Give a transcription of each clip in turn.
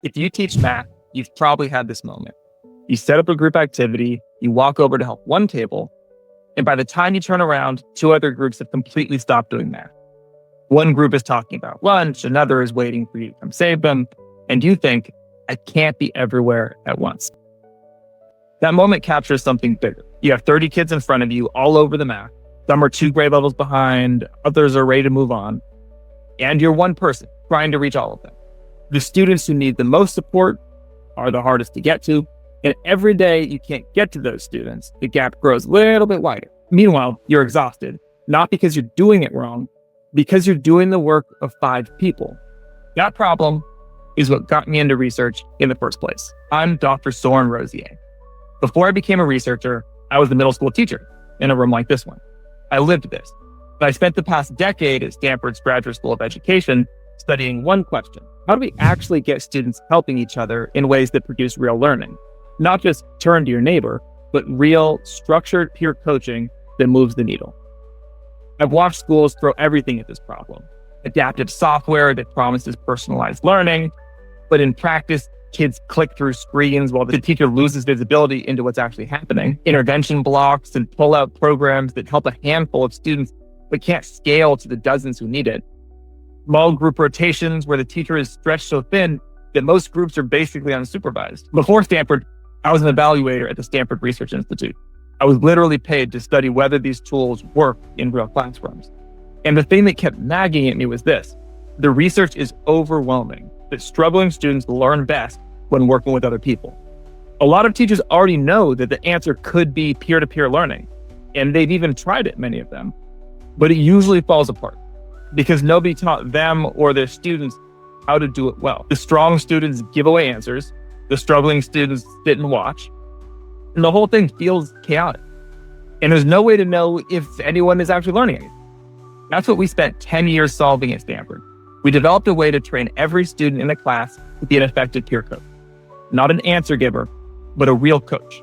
If you teach math, you've probably had this moment. You set up a group activity, you walk over to help one table, and by the time you turn around, two other groups have completely stopped doing math. One group is talking about lunch, another is waiting for you to come save them, and you think, I can't be everywhere at once. That moment captures something bigger. You have 30 kids in front of you all over the map. Some are 2 grade levels behind, others are ready to move on. And you're one person trying to reach all of them. The students who need the most support are the hardest to get to. And every day you can't get to those students, the gap grows a little bit wider. Meanwhile, you're exhausted, not because you're doing it wrong, because you're doing the work of 5 people. That problem is what got me into research in the first place. I'm Dr. Soren Rosier. Before I became a researcher, I was a middle school teacher in a room like this one. I lived this, but I spent the past decade at Stanford's Graduate School of Education studying one question. How do we actually get students helping each other in ways that produce real learning? Not just turn to your neighbor, but real structured peer coaching that moves the needle. I've watched schools throw everything at this problem. Adaptive software that promises personalized learning, but in practice, kids click through screens while the teacher loses visibility into what's actually happening. Intervention blocks and pull-out programs that help a handful of students, but can't scale to the dozens who need it. Small group rotations where the teacher is stretched so thin that most groups are basically unsupervised. Before Stanford, I was an evaluator at the Stanford Research Institute. I was literally paid to study whether these tools work in real classrooms. And the thing that kept nagging at me was this: the research is overwhelming, that struggling students learn best when working with other people. A lot of teachers already know that the answer could be peer-to-peer learning, and they've even tried it, many of them. But it usually falls apart because nobody taught them or their students how to do it well. The strong students give away answers, the struggling students sit and watch, and the whole thing feels chaotic. And there's no way to know if anyone is actually learning anything. That's what we spent 10 years solving at Stanford. We developed a way to train every student in the class to be an effective peer coach. Not an answer giver, but a real coach.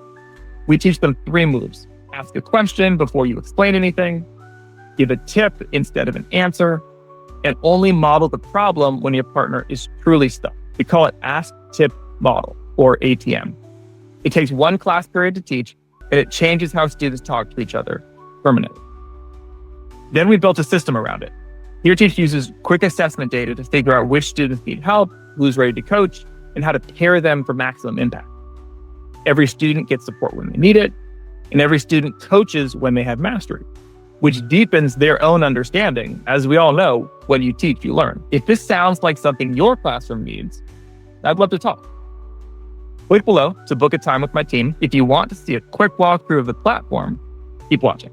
We teach them 3 moves. Ask a question before you explain anything, give a tip instead of an answer, and only model the problem when your partner is truly stuck. We call it Ask, Tip, Model, or ATM. It takes 1 class period to teach, and it changes how students talk to each other permanently. Then we built a system around it. Teach uses quick assessment data to figure out which students need help, who's ready to coach, and how to pair them for maximum impact. Every student gets support when they need it, and every student coaches when they have mastery, which deepens their own understanding. As we all know, when you teach, you learn. If this sounds like something your classroom needs, I'd love to talk. Click below to book a time with my team. If you want to see a quick walkthrough of the platform, keep watching.